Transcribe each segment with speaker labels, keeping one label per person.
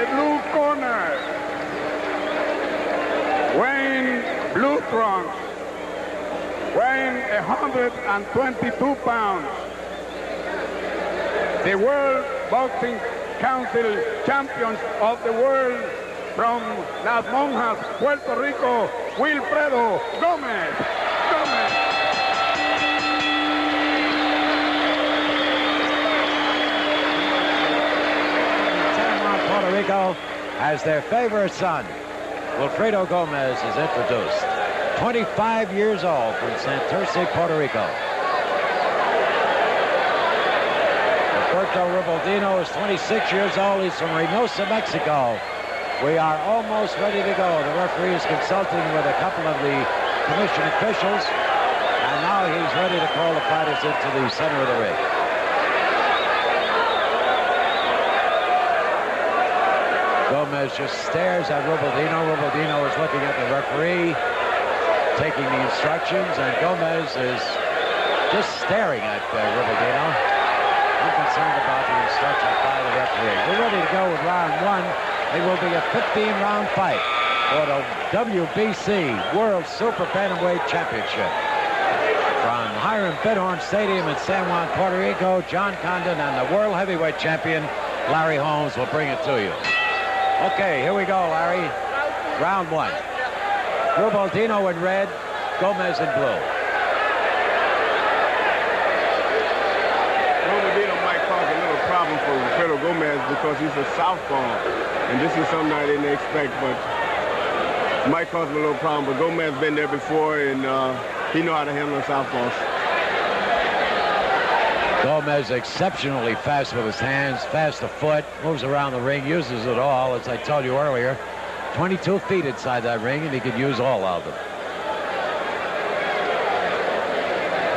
Speaker 1: the blue corner, weighing blue trunks, weighing 122 pounds, the World Boxing Council Champions of the World from Las Monjas, Puerto Rico, Wilfredo Gomez.
Speaker 2: Puerto Rico, as their favorite son, Wilfredo Gomez, is introduced. 25 years old from Santurce, Puerto Rico. Roberto Rubaldino is 26 years old. He's from Reynosa, Mexico. We are almost ready to go. The referee is consulting with a couple of the commission officials, and now he's ready to call the fighters into the center of the ring. Gomez just stares at Rubaldino. Rubaldino is looking at the referee, taking the instructions, and Gomez is just staring at Rubaldino, unconcerned about the instructions by the referee. We're ready to go with round one. It will be a 15-round fight for the WBC World Super Bantamweight Championship. From Hiram Bidhorn Stadium in San Juan, Puerto Rico, John Condon and the World Heavyweight Champion, Larry Holmes, will bring it to you. Okay, here we go, Larry. Round one. Rubaldino in red, Gomez in blue.
Speaker 1: Rubaldino might cause a little problem for Wilfredo Gomez because he's a southpaw, and this is something I didn't expect, but it might cause him a little problem. But Gomez been there before, and he know how to handle the southpaws.
Speaker 2: Gomez exceptionally fast with his hands, fast of foot, moves around the ring, uses it all, as I told you earlier. 22 feet inside that ring, and he could use all of them.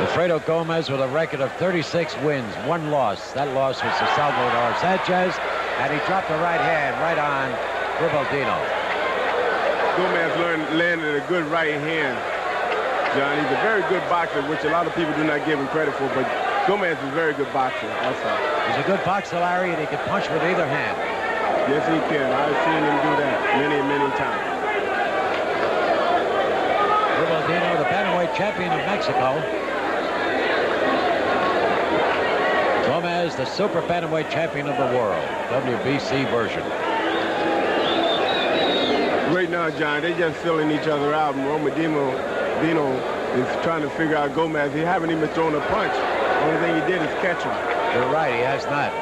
Speaker 2: Wilfredo Gomez with a record of 36 wins, 1 loss. That loss was to Salvador Sanchez, and he dropped the right hand right on Rubaldino.
Speaker 1: Gomez landed a good right hand, John. He's a very good boxer, which a lot of people do not give him credit for, but Gomez is a very good boxer, that's all.
Speaker 2: He's a good boxer, Larry, and he can punch with either hand.
Speaker 1: Yes, he can. I've seen him do that many, many times.
Speaker 2: Rubaldino, the bantamweight champion of Mexico. Gomez, the super bantamweight champion of the world, WBC version.
Speaker 1: Right now, John, they're just filling each other out. And Rubaldino is trying to figure out Gomez. He haven't even thrown a punch. The only thing he did is catch him.
Speaker 2: You're right, he has not.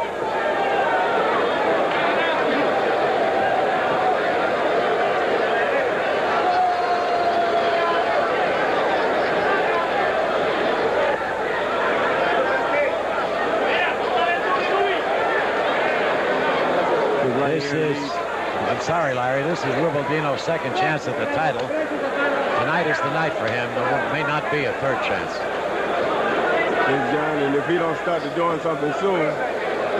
Speaker 2: I'm sorry, Larry, this is Rubaldino's second chance at the title. Tonight is the night for him. There may not be a third chance.
Speaker 1: Yes, John, and if he don't start doing something soon,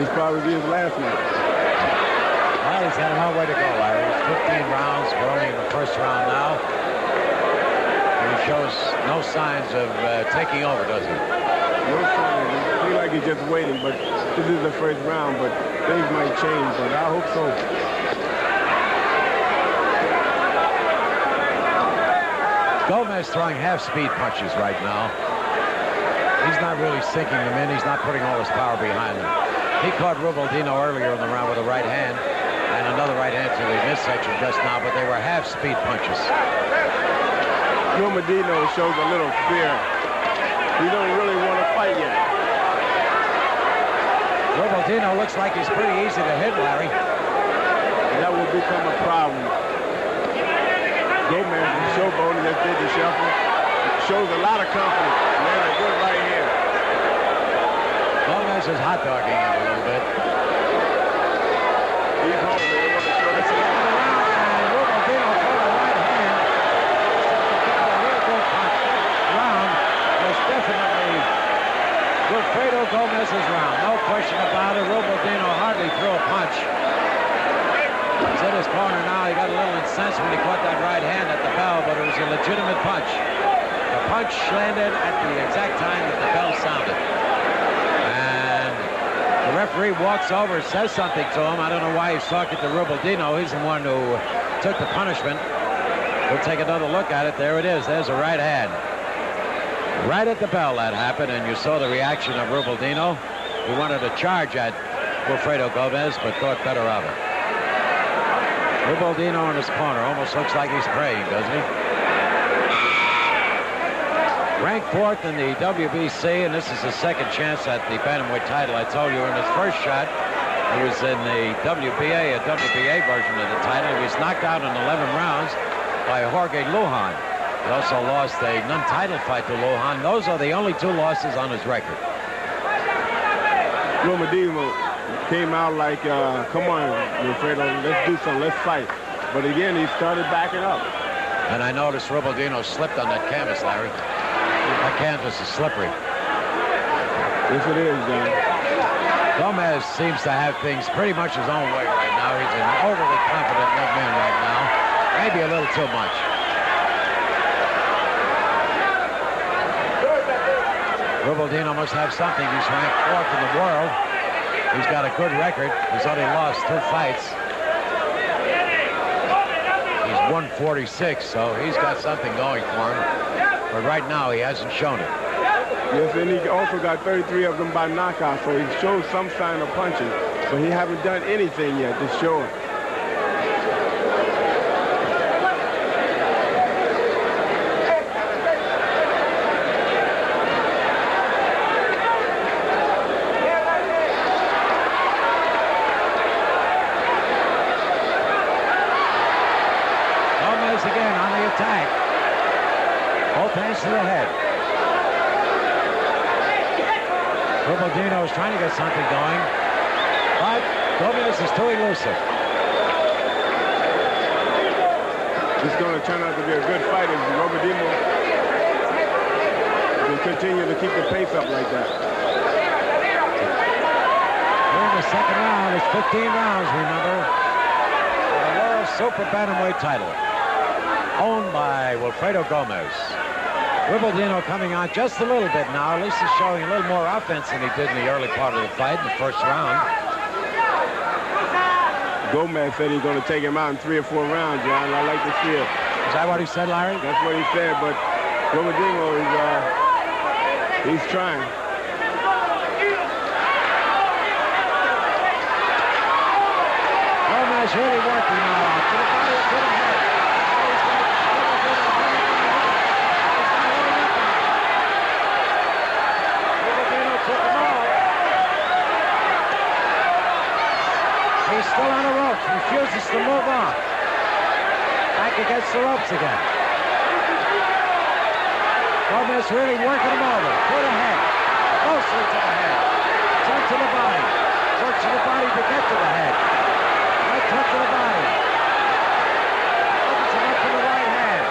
Speaker 1: this probably be his last night.
Speaker 2: Well, he's got a long way to go, Larry. It's 15 rounds. We're only in the first round now. And he shows no signs of taking over, does he?
Speaker 1: No signs. He feels like he's just waiting, but this is the first round, but things might change, but I hope so.
Speaker 2: Gomez throwing half-speed punches right now. He's not really sinking them in. He's not putting all his power behind them. He caught Rubaldino earlier in the round with a right hand and another right hand to the midsection just now, but they were half-speed punches.
Speaker 1: Rubaldino shows a little fear. He don't really want to fight yet.
Speaker 2: Rubaldino looks like he's pretty easy to hit, Larry.
Speaker 1: That will become a problem. Gomez is showboating, just did the shuffle. Shows a lot of confidence. Man, a good right hand.
Speaker 2: Gomez is hot dogging him a little bit.
Speaker 1: He's home. They want to show this.
Speaker 2: And Rubaldino for the right hand. A real good punch. Round was definitely Wilfredo Gomez's round. No question about it. Rubaldino hardly threw a punch. He's in his corner now. He got a little incensed when he caught that right hand at the bell, but it was a legitimate punch. The punch landed at the exact time that the bell sounded. And the referee walks over, says something to him. I don't know why he's talking to Rubaldino. He's the one who took the punishment. We'll take another look at it. There it is. There's a right hand. Right at the bell that happened, and you saw the reaction of Rubaldino. He wanted to charge at Wilfredo Gomez, but thought better of it. Rubaldino in his corner. Almost looks like he's praying, doesn't he? Ranked 4th in the WBC, and this is his second chance at the bantamweight title. I told you in his first shot, he was in the WBA, a WBA version of the title. He was knocked out in 11 rounds by Jorge Lujan. He also lost a non-title fight to Lujan. Those are the only 2 losses on his record.
Speaker 1: Rubaldino came out like, come on, Wilfredo, let's do something, let's fight. But again, he started backing up.
Speaker 2: And I noticed Rubaldino slipped on that canvas, Larry. That canvas is slippery.
Speaker 1: Yes, it is, John.
Speaker 2: Gomez seems to have things pretty much his own way right now. He's an overly confident young man right now. Maybe a little too much. Rubaldino must have something. He's ranked 4th in the world. He's got a good record. He's only lost 2 fights. He's 146, so he's got something going for him. But right now, he hasn't shown it.
Speaker 1: Yes, and he also got 33 of them by knockout, so he shows some sign of punching. But he haven't done anything yet to show it.
Speaker 2: Gomez again on the attack. Both hands to the head. Rubaldino is trying to get something going, but Gomez is too elusive.
Speaker 1: It's going to turn out to be a good fight as Rubaldino will continue to keep the pace up like that.
Speaker 2: We're in the second round. It's 15 rounds, remember. For the World Super Bantamweight title, owned by Wilfredo Gomez. Rubaldino coming on just a little bit now. At least he's showing a little more offense than he did in the early part of the fight in the first round.
Speaker 1: Gomez said he's going to take him out in 3 or 4 rounds, John. I like to see it.
Speaker 2: Is that what he said, Larry?
Speaker 1: That's what he said, but Rubaldino is, he's trying.
Speaker 2: Gomez really working now. To the body, to the head. He's still on the ropes, refuses to move on. Back against the ropes again. Gomez really working him over. To the head. Mostly to the head. Turn to the body. Works to the body to get to the head. Right hook to the body. Opens him up to the right hand.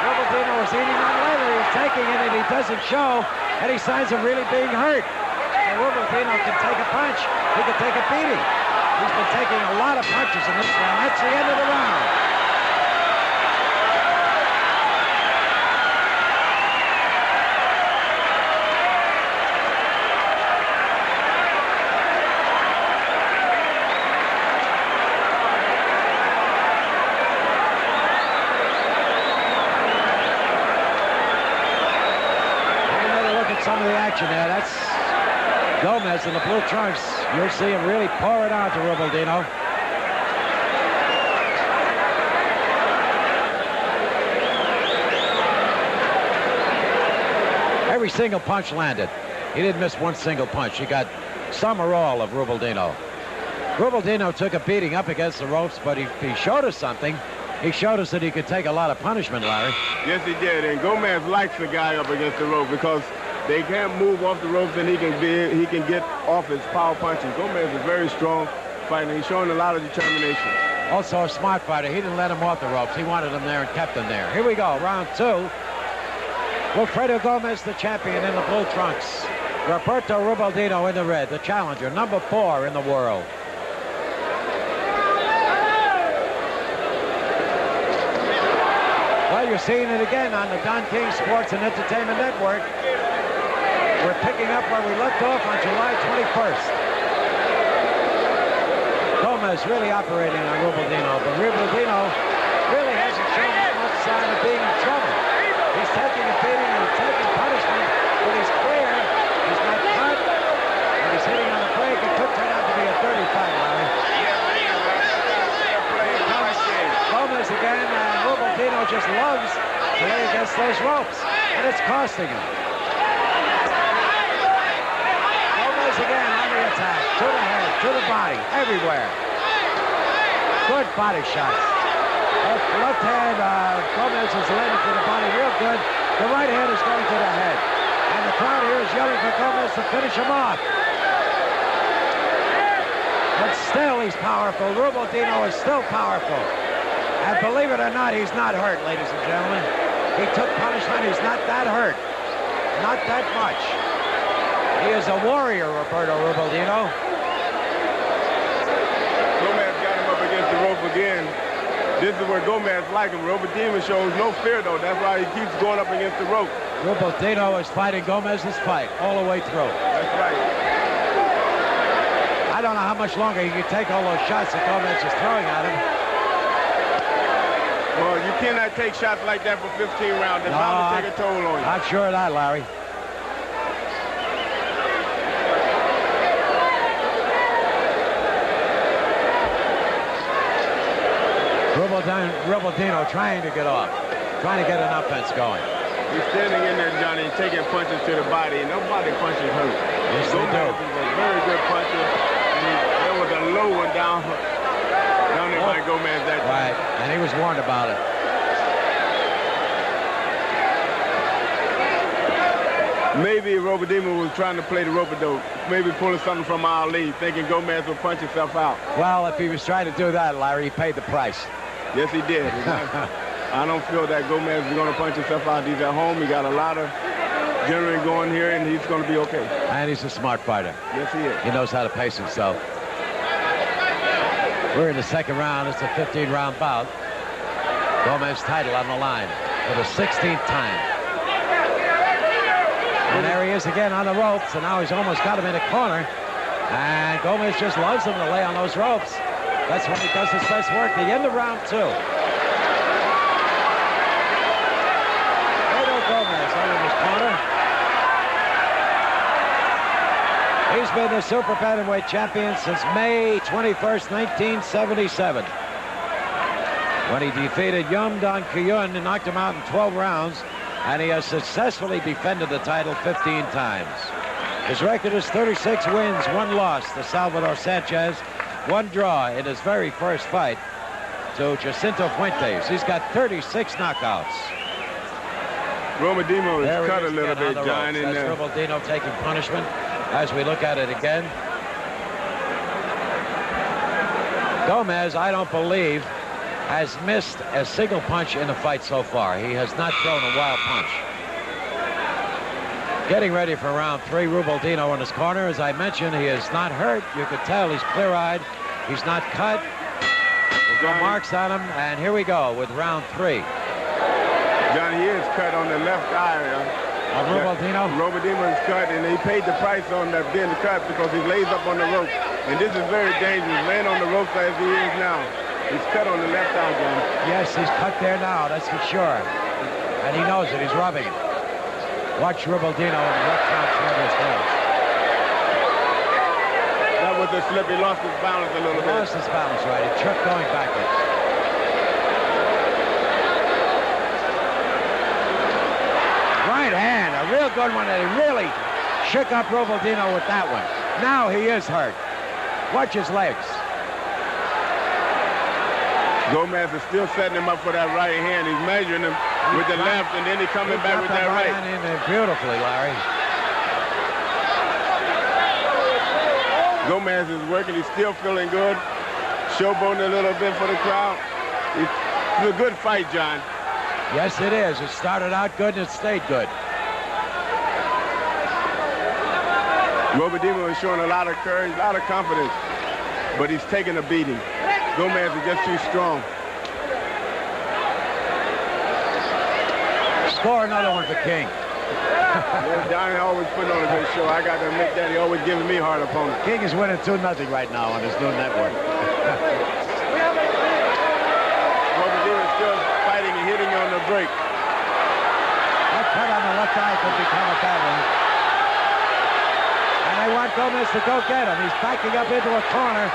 Speaker 2: Rubaldino is eating on leather. He's taking it and he doesn't show any signs of really being hurt. So Rubaldino can take a punch. He can take a beating. He's been taking a lot of punches in this round. That's the end of the round. Another look at some of the action there. That's Gomez in the blue trunks. You'll see him really pour it out to Rubaldino. Every single punch landed. He didn't miss one single punch. He got some or all of Rubaldino. Rubaldino took a beating up against the ropes, but he showed us something. He showed us that he could take a lot of punishment, Larry.
Speaker 1: Yes, he did. And Gomez likes the guy up against the rope because they can't move off the ropes and he can get off his power punches. Gomez is a very strong fighter. He's showing a lot of determination.
Speaker 2: Also a smart fighter. He didn't let him off the ropes. He wanted him there and kept him there. Here we go, round 2. Wilfredo Gomez, the champion in the blue trunks. Roberto Rubaldino in the red, the challenger, number 4 in the world. Well, you're seeing it again on the Don King Sports and Entertainment Network. We're picking up where we left off on July 21st. Gomez really operating on Rubaldino, but Rubaldino really hasn't shown much sign of being in trouble. He's taking a beating and taking punishment, but he's clear. He's not cut, and he's hitting on a break. It could turn out to be a dirty fight, Larry. Gomez again, and Rubaldino just loves to lay against those ropes, and it's costing him. Gomez again on the attack, to the head, to the body, everywhere. Good body shots. Left hand, Gomez is landing to the body real good. The right hand is going to the head. And the crowd here is yelling for Gomez to finish him off. But still he's powerful. Rubaldino is still powerful. And believe it or not, he's not hurt, ladies and gentlemen. He took punishment. He's not that hurt. Not that much. He is a warrior, Roberto Rubaldino.
Speaker 1: Gomez got him up against the rope again. This is where Gomez like him. Rubaldino shows no fear, though. That's why he keeps going up against the rope.
Speaker 2: Rubaldino is fighting Gomez's fight all the way through.
Speaker 1: That's right.
Speaker 2: I don't know how much longer he can take all those shots that Gomez is throwing at him.
Speaker 1: Well, you cannot take shots like that for 15 rounds. They're bound to take a toll on you.
Speaker 2: I'm sure of that, Larry. Rubaldino trying to get off, trying to get an offense going.
Speaker 1: He's standing in there, Johnny, taking punches to the body, and nobody punches hurt.
Speaker 2: Yes, they do.
Speaker 1: Gomez is a very good puncher, and there was a low one down there by Gomez that time.
Speaker 2: Right, and he was warned about it.
Speaker 1: Maybe Rubaldino was trying to play the rope-a-dope, maybe pulling something from Ali, thinking Gomez would punch himself out.
Speaker 2: Well, if he was trying to do that, Larry, he paid the price.
Speaker 1: Yes, he did. I don't feel that Gomez is going to punch himself out. He's at home. He got a lot of adrenaline going here, and he's going to be okay.
Speaker 2: And he's a smart fighter.
Speaker 1: Yes, he is.
Speaker 2: He knows how to pace himself. We're in the second round. It's a 15-round bout. Gomez title on the line for the 16th time. And there he is again on the ropes, and now he's almost got him in the corner. And Gomez just loves him to lay on those ropes. That's when he does his best work. The end of round 2. Gomez out in his corner. He's been the super bantamweight champion since May 21st, 1977. When he defeated Yum Don Kyun and knocked him out in 12 rounds, and he has successfully defended the title 15 times. His record is 36 wins, 1 loss to Salvador Sanchez, 1 draw in his very first fight to Jacinto Fuentes. He's got 36 knockouts.
Speaker 1: Rubaldino is cut a little bit, John.
Speaker 2: That's Rubaldino taking punishment as we look at it again. Gomez, I don't believe, has missed a single punch in the fight so far. He has not thrown a wild punch. Getting ready for round 3, Rubaldino in his corner. As I mentioned, he is not hurt. You could tell he's clear-eyed. He's not cut. There's no marks on him. And here we go with round 3.
Speaker 1: John, he is cut on the left eye.
Speaker 2: Rubaldino?
Speaker 1: Rubaldino is cut, and he paid the price on that being cut because he lays up on the rope. And this is very dangerous, laying on the ropes as he is now. He's cut on the left eye, John.
Speaker 2: Yes, he's cut there now, that's for sure. And he knows it, he's rubbing it. Watch Rubaldino in the left front shoulder his nose.
Speaker 1: That was a slip. He lost his balance a little bit.
Speaker 2: Lost his balance, right. He tripped going backwards. Right hand, a real good one, and he really shook up Rubaldino with that one. Now he is hurt. Watch his legs.
Speaker 1: Gomez is still setting him up for that right hand. He's measuring him with the left, and then he's coming back with that right.
Speaker 2: Hand in there beautifully, Larry.
Speaker 1: Gomez is working. He's still feeling good. Showboating a little bit for the crowd. It's a good fight, John.
Speaker 2: Yes, it is. It started out good, and it stayed good.
Speaker 1: Rubaldino is showing a lot of courage, a lot of confidence, but he's taking a beating. Gomez is just too strong.
Speaker 2: Score another one for King.
Speaker 1: Yeah, Johnny always putting on a good show. I got to admit that. He always giving me hard opponents.
Speaker 2: King is winning 2-0 right now on his new network.
Speaker 1: Rubaldino is still fighting and hitting on the break.
Speaker 2: That cut on the left eye could become a bad one. And they want Gomez to go get him. He's backing up into a corner.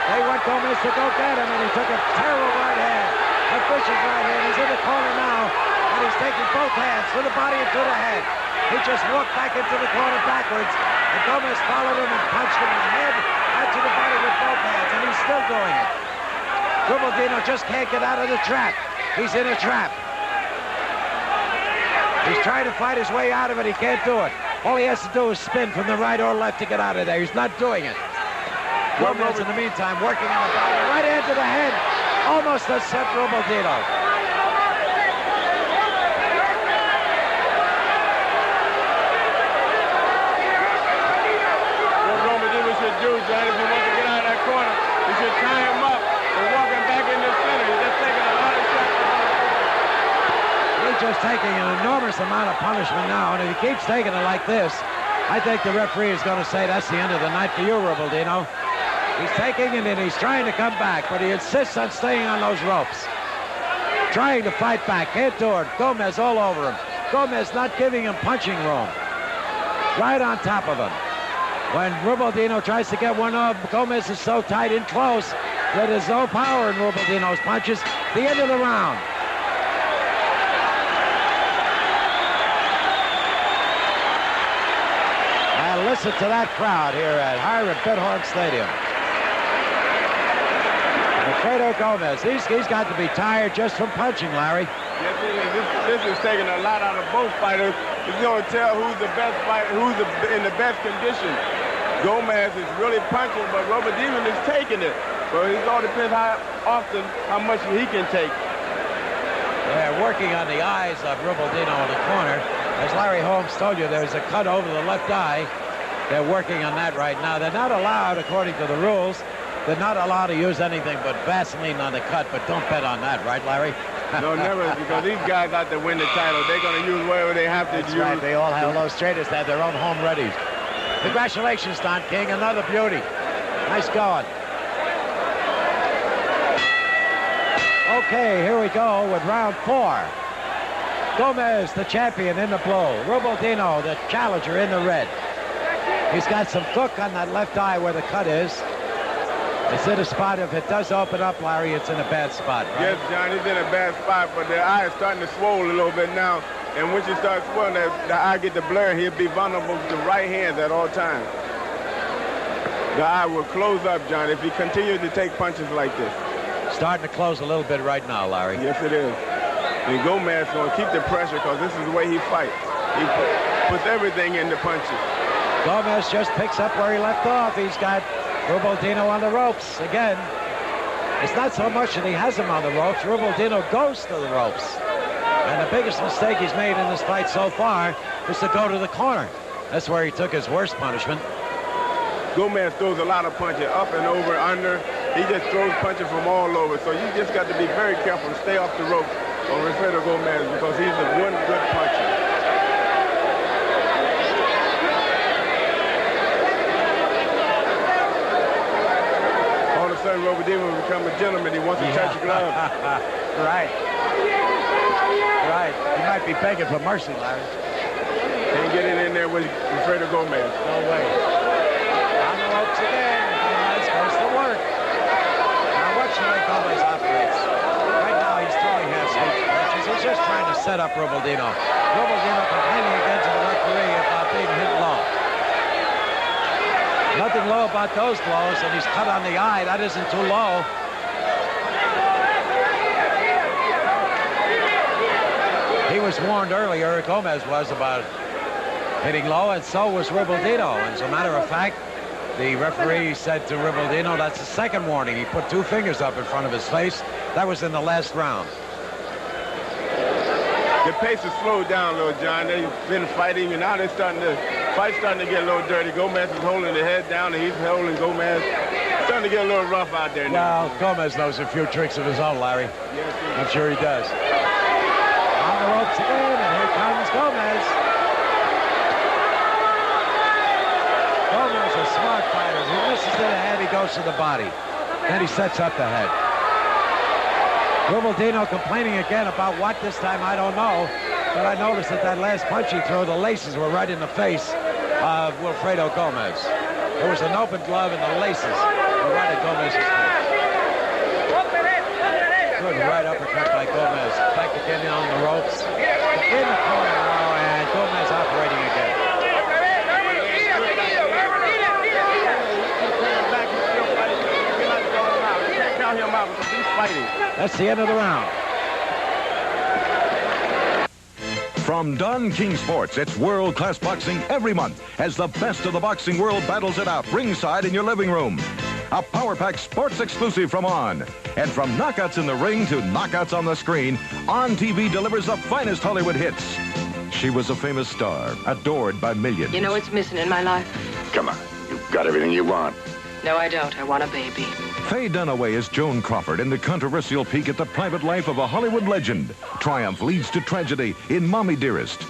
Speaker 2: They want Gomez to go get him, and he took a terrible right hand. A vicious right hand. He's in the corner now, and he's taking both hands to the body and to the head. He just walked back into the corner backwards, and Gomez followed him and punched him in the head and to the body with both hands, and he's still doing it. Rubaldino just can't get out of the trap. He's in a trap. He's trying to fight his way out of it. He can't do it. All he has to do is spin from the right or left to get out of there. He's not doing it. Gomez, in the meantime, working on the body. Right hand to the head. Almost has set Rubaldino.
Speaker 1: What Rubaldino should do, John, if he wants to get out of that corner, he should tie him up and walk him back in the center. He's just taking a lot of shots.
Speaker 2: He's just taking an enormous amount of punishment now, and if he keeps taking it like this, I think the referee is going to say that's the end of the night for you, Rubaldino. He's taking it and he's trying to come back, but he insists on staying on those ropes. Trying to fight back, can't do it. Gomez all over him. Gomez not giving him punching room. Right on top of him. When Rubaldino tries to get one off, Gomez is so tight and close that there's no power in Rubaldino's punches. The end of the round. And listen to that crowd here at Hiram Bithorn Stadium. Wilfredo Gomez, he's got to be tired just from punching, Larry.
Speaker 1: Yes, it is. This is taking a lot out of both fighters. It's going to tell who's the best fighter, who's in the best condition. Gomez is really punching, but Rubaldino is taking it. So it all depends how often, how much he can take.
Speaker 2: They're working on the eyes of Rubaldino in the corner. As Larry Holmes told you, there's a cut over the left eye. They're working on that right now. They're not allowed, according to the rules, they're not allowed to use anything but Vaseline on the cut, but don't bet on that, right, Larry?
Speaker 1: No, never, because these guys out to win the title. They're going to use whatever they have to use.
Speaker 2: That's right. They all have those trainers that have their own home readies. Congratulations, Don King. Another beauty. Nice going. Okay, here we go with round 4. Gomez, the champion, in the blue. Rubaldino, the challenger, in the red. He's got some gook on that left eye where the cut is. It's in a spot. If it does open up, Larry, it's in a bad spot, right?
Speaker 1: Yes, John, he's in a bad spot, but the eye is starting to swell a little bit now. And once you start swelling, the eye get to blur, he'll be vulnerable to right hands at all times. The eye will close up, John, if he continues to take punches like this.
Speaker 2: Starting to close a little bit right now, Larry.
Speaker 1: Yes, it is. And Gomez is going to keep the pressure because this is the way he fights. He puts everything in the punches.
Speaker 2: Gomez just picks up where he left off. He's got Rubaldino on the ropes again. It's not so much that he has him on the ropes. Rubaldino goes to the ropes. And the biggest mistake he's made in this fight so far is to go to the corner. That's where he took his worst punishment.
Speaker 1: Gomez throws a lot of punches, up and over, under. He just throws punches from all over. So you just got to be very careful to stay off the ropes on Wilfredo Gomez because he's the one good puncher. All of a sudden, Rubaldino will become a gentleman. He wants to touch the glove.
Speaker 2: Right. Right. He might be begging for mercy, Larry.
Speaker 1: Can't get it in there with Wilfredo Gomez.
Speaker 2: No way. On the ropes again. Gomez goes to work. Now watch the way Gomez operates. Right now he's throwing half-stage punches. He's just trying to set up Rubaldino. Rubaldino complaining again to the referee about being hit low. Nothing low about those blows, and he's cut on the eye. That isn't too low. He was warned earlier, Gomez was, about hitting low, and so was Rubaldino. As a matter of fact, the referee said to Rubaldino, that's the second warning. He put 2 fingers up in front of his face. That was in the last round.
Speaker 1: The pace has slowed down a little, John. They've been fighting, and now they're starting to get a little dirty. Gomez is holding the head down, and he's holding Gomez. Starting to get a little rough out there now.
Speaker 2: Well, Gomez knows a few tricks of his own, Larry.
Speaker 1: Yes,
Speaker 2: I'm sure he does. On the ropes again, and here comes Gomez. smart fighter. If he misses to the head, he goes to the body. Then he sets up the head. Rubaldino complaining again about what this time, I don't know. But I noticed that last punch he threw, the laces were right in the face of Wilfredo Gomez. There was an open glove and the laces were right at Gomez's face. Good right uppercut by Gomez. Back again on the ropes. In the corner now, and Gomez operating again. That's the end of the round.
Speaker 3: From Don King Sports, it's world-class boxing every month as the best of the boxing world battles it out ringside in your living room. A Power Pack sports exclusive from On. And from knockouts in the ring to knockouts on the screen, On TV delivers the finest Hollywood hits. She was a famous star, adored by millions.
Speaker 4: You know what's missing in my life?
Speaker 5: Come on, you've got everything you want.
Speaker 4: No, I don't. I want a baby.
Speaker 3: Faye Dunaway is Joan Crawford in the controversial peek at the private life of a Hollywood legend. Triumph leads to tragedy in Mommy Dearest.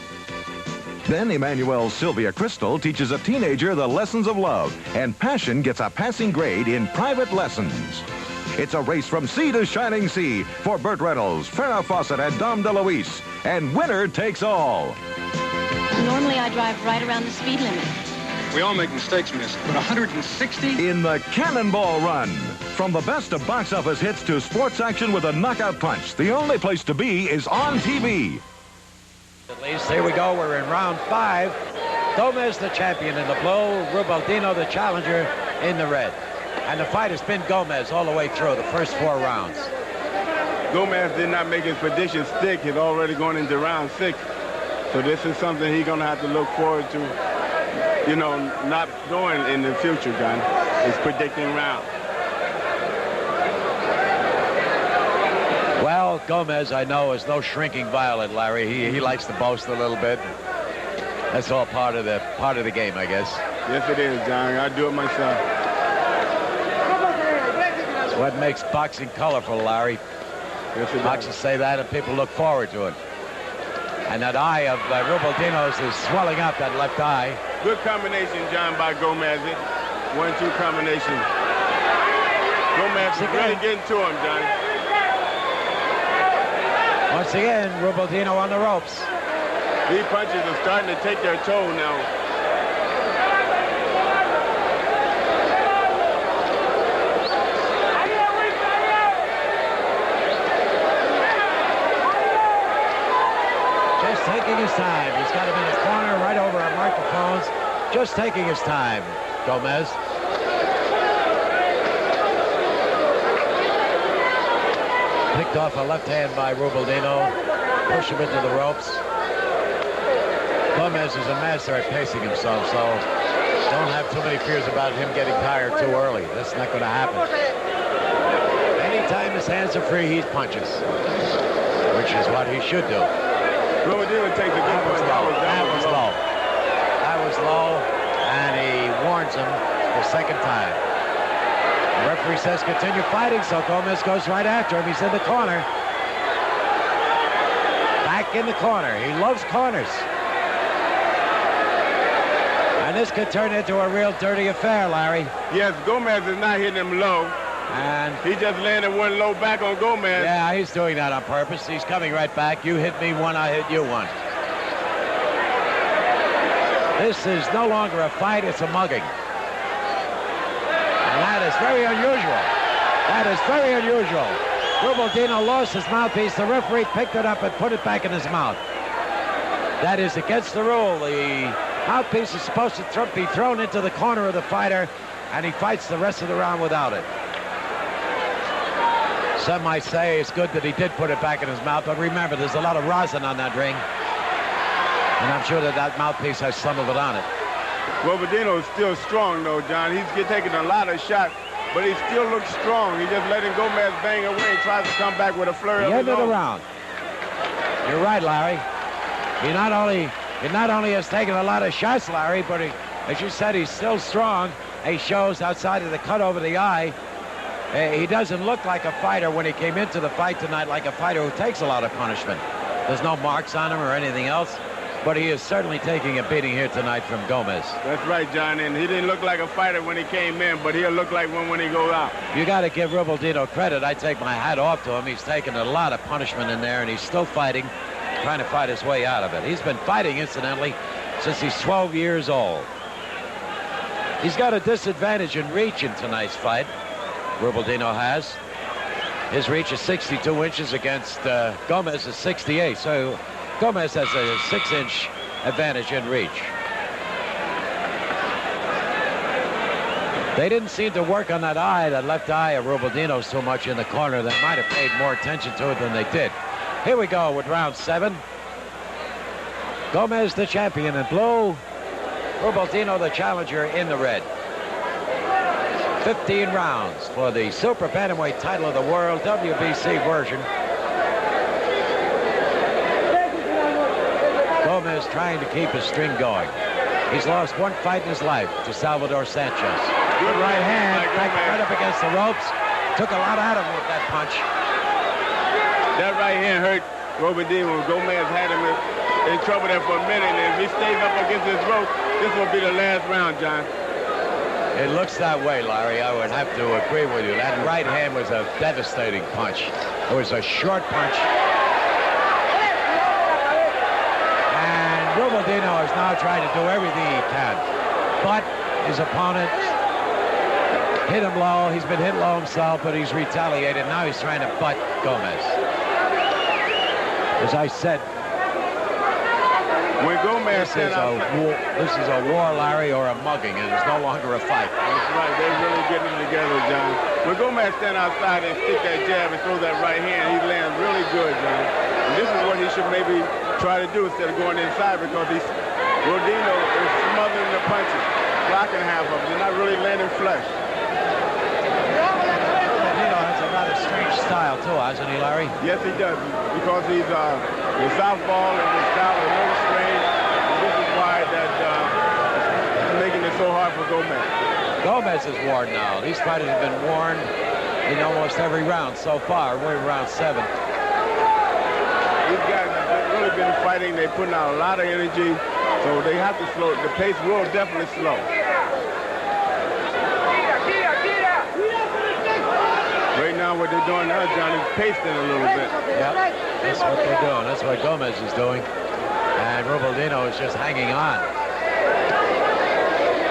Speaker 3: Then Emmanuel's Sylvia Crystal teaches a teenager the lessons of love, and passion gets a passing grade in Private Lessons. It's a race from sea to shining sea for Burt Reynolds, Farrah Fawcett, and Dom DeLuise, and winner takes all.
Speaker 6: Normally I drive right around the speed limit.
Speaker 7: We all make mistakes, miss, but 160?
Speaker 3: In the Cannonball Run. From the best of box office hits to sports action with a knockout punch, the only place to be is On TV.
Speaker 2: At least, here we go. We're in round 5. Gomez, the champion, in the blue. Rubaldino, the challenger, in the red. And the fight has been Gomez all the way through the first 4 rounds.
Speaker 1: Gomez did not make his prediction stick. He's already going into round 6. So this is something he's going to have to look forward to, you know, not doing in the future, John. Is predicting rounds.
Speaker 2: Well, Gomez, I know, is no shrinking violet, Larry. He likes to boast a little bit. That's all part of the game, I guess.
Speaker 1: Yes, it is, John. I do it myself.
Speaker 2: It's what makes boxing colorful, Larry.
Speaker 1: Yes, it
Speaker 2: Boxers say that, and people look forward to it. And that eye of Rubaldino's is swelling up, that left eye.
Speaker 1: Good combination, John, by Gomez. 1-2 combination. Gomez is really getting to him, John.
Speaker 2: Once again, Rubaldino on the ropes.
Speaker 1: These punches are starting to take their toll now.
Speaker 2: Just taking his time. He's got him in his corner, right over our microphones. Just taking his time, Gomez. Picked off a left hand by Rubaldino. Push him into the ropes. Gomez is a master at pacing himself, so don't have too many fears about him getting tired too early. That's not going to happen. Anytime his hands are free, he punches, which is what he should do.
Speaker 1: Rubaldino takes a good punch.
Speaker 2: That was low. That was low, and he warns him the second time. The referee says continue fighting, so Gomez goes right after him. He's in the corner. Back in the corner. He loves corners. And this could turn into a real dirty affair, Larry.
Speaker 1: Yes, Gomez is not hitting him low.
Speaker 2: And
Speaker 1: he just landed one low back on Gomez.
Speaker 2: Yeah, he's doing that on purpose. He's coming right back. You hit me one, I hit you one. This is no longer a fight, it's a mugging. And that is very unusual. That is very unusual. Rubaldino lost his mouthpiece. The referee picked it up and put it back in his mouth. That is against the rule. The mouthpiece is supposed to be thrown into the corner of the fighter, and he fights the rest of the round without it. Some might say it's good that he did put it back in his mouth, but remember, there's a lot of rosin on that ring, and I'm sure that mouthpiece has some of it on it.
Speaker 1: Rubaldino is still strong, though, John. He's taking a lot of shots, but he still looks strong. He's just letting Gomez bang away and tries to come back with a flurry of his own.
Speaker 2: The end of the round. You're right, Larry. He not only has taken a lot of shots, Larry, but as you said, he's still strong. He shows outside of the cut over the eye. He doesn't look like a fighter when he came into the fight tonight, like a fighter who takes a lot of punishment. There's no marks on him or anything else. but he is certainly taking a beating here tonight from Gomez.
Speaker 1: That's right, John, and he didn't look like a fighter when he came in, but he'll look like one when he goes out.
Speaker 2: You got to give Rubaldino credit. I take my hat off to him. He's taken a lot of punishment in there, and he's still fighting, trying to fight his way out of it. He's been fighting, incidentally, since he's 12 years old. He's got a disadvantage in reach in tonight's fight. Rubaldino has. His reach is 62 inches against Gomez's 68. So Gomez has a 6-inch advantage in reach. They didn't seem to work on that left eye of Rubaldino's too much in the corner. They might have paid more attention to it than they did. Here we go with round 7. Gomez the champion in blue. Rubaldino the challenger in the red. 15 rounds for the super bantamweight title of the world, WBC version. Gomez trying to keep his string going. He's lost one fight in his life to Salvador Sanchez. Good right hand, back right up against the ropes. Took a lot out of him with that punch.
Speaker 1: That right hand hurt Rubaldino. Gomez had him in trouble there for a minute, and if he stays up against this rope, this will be the last round, John.
Speaker 2: It looks that way, Larry. I would have to agree with you. That right hand was a devastating punch. It was a short punch. And Rubaldino is now trying to do everything he can. But his opponent hit him low. He's been hit low himself, but he's retaliated. Now he's trying to butt Gomez. As I said,
Speaker 1: when Gomez
Speaker 2: this is a war, Larry, or a mugging, and it's no longer a fight.
Speaker 1: That's right. They're really getting together, John. When Gomez stand outside and stick that jab and throw that right hand, he lands really good, John. And this is what he should maybe try to do instead of going inside, because Rubaldino is smothering the punches, blocking half of them. They're not really landing flush.
Speaker 2: Rubaldino has a rather strange style, too, hasn't he, Larry?
Speaker 1: Yes, he does, because he's the southpaw and his style is a little strange. And this is why that is making it so hard for Gomez.
Speaker 2: Gomez is worn now. These fighters have been worn in almost every round so far. We're in round 7.
Speaker 1: These guys have really been fighting. They're putting out a lot of energy, so they have to slow. The pace will definitely slow. Right now, what they're doing now, John, is pacing a little bit.
Speaker 2: Yep, that's what they're doing. That's what Gomez is doing. And Rubaldino is just hanging on.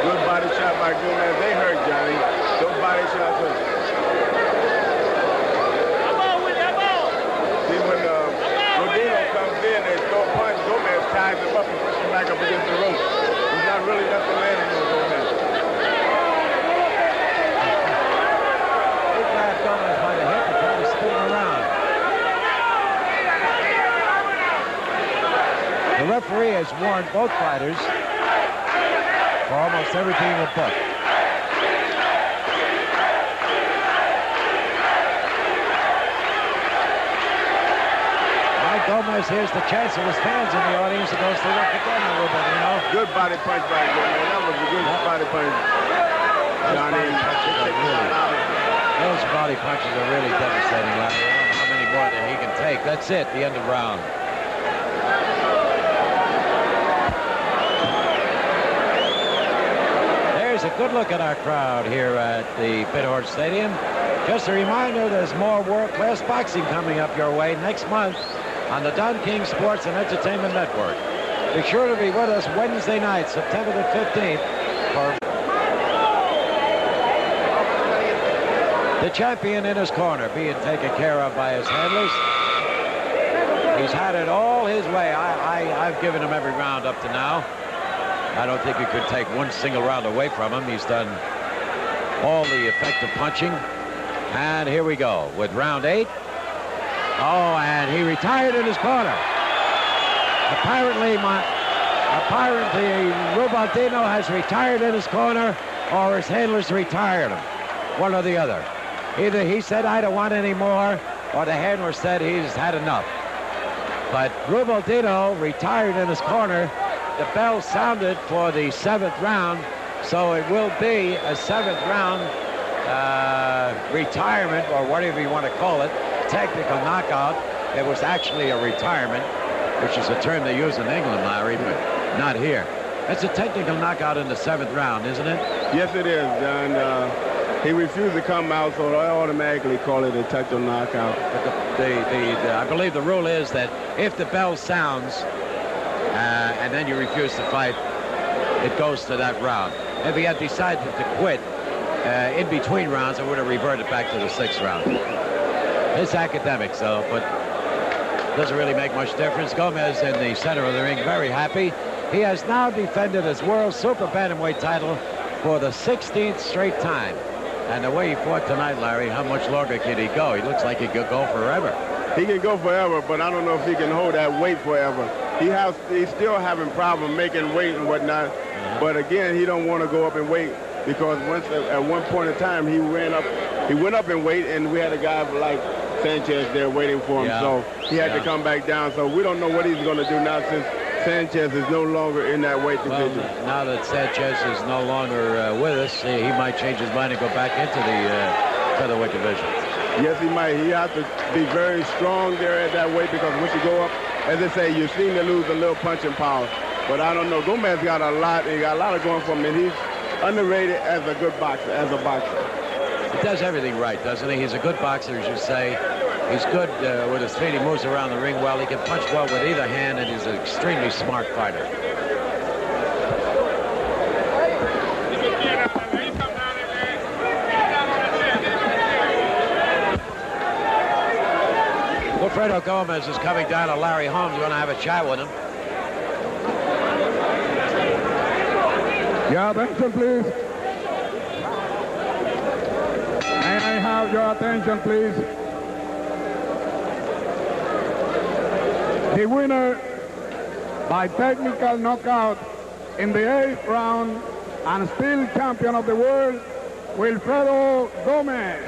Speaker 1: Good body shot by Gomez. They hurt, Johnny. Those body shots hurt. See, when Rubaldino comes in and throws a punch, Gomez ties him up and pushes him back up against the rope. There's not really nothing landing on Gomez.
Speaker 2: Gomez by the hip and try to spin him around. The referee has warned both fighters for almost everything in the book. Mike Gomez here's the chance of his fans in the audience. He goes to work again a little bit, you know.
Speaker 1: Good body punch by Gomez. That was a good body punch. Johnny.
Speaker 2: Those body punches are really devastating, Larry. I don't know how many more that he can take. That's it, the end of round. There's a good look at our crowd here at the Pithorn Stadium. Just a reminder, there's more world-class boxing coming up your way next month on the Don King Sports and Entertainment Network. Be sure to be with us Wednesday night, September the 15th, for the champion in his corner, being taken care of by his handlers. He's had it all his way. I've given him every round up to now. I don't think you could take one single round away from him. He's done all the effective punching. And here we go with round 8. Oh, and he retired in his corner. Apparently, Rubaldino has retired in his corner, or his handlers retired him. One or the other. Either he said, I don't want any more, or the handler said he's had enough. But Rubaldino retired in his corner. The bell sounded for the 7th round, so it will be a 7th round retirement, or whatever you want to call it, technical knockout. It was actually a retirement. which is a term they use in England, Larry, but not here. It's a technical knockout in the 7th round, isn't it?
Speaker 1: Yes, it is. And he refused to come out, so I automatically call it a technical knockout.
Speaker 2: But I believe the rule is that if the bell sounds and then you refuse to fight, it goes to that round. If he had decided to quit in between rounds, it would have reverted back to the 6th round. It's academic, so, but doesn't really make much difference. Gomez in the center of the ring, very happy. He has now defended his world super bantamweight title for the 16th straight time. And the way he fought tonight, Larry, how much longer can he go? He looks like he could go forever.
Speaker 1: He can go forever, but I don't know if he can hold that weight forever. He's still having problems making weight and whatnot. But again, he don't want to go up in weight because at one point in time he went up in weight, and we had a guy like Sanchez there waiting for him, so he had to come back down. So we don't know what he's going to do now since Sanchez is no longer in that weight division.
Speaker 2: Well, now that Sanchez is no longer with us, he might change his mind and go back into the featherweight division.
Speaker 1: Yes, he might. He has to be very strong there at that weight because once you go up, as they say, you seem to lose a little punching power. But I don't know. Gomez got a lot. He got a lot of going for him, and he's underrated as a good boxer, He does everything right, doesn't he? He's a good boxer, as you say. He's good with his feet. He moves around the ring well. He can punch well with either hand, and he's an extremely smart fighter. Wilfredo Gomez is coming down to Larry Holmes. We're going to have a chat with him.
Speaker 8: Your attention, please. May I have your attention, please? The winner by technical knockout in the 8th round and still champion of the world, Wilfredo Gomez.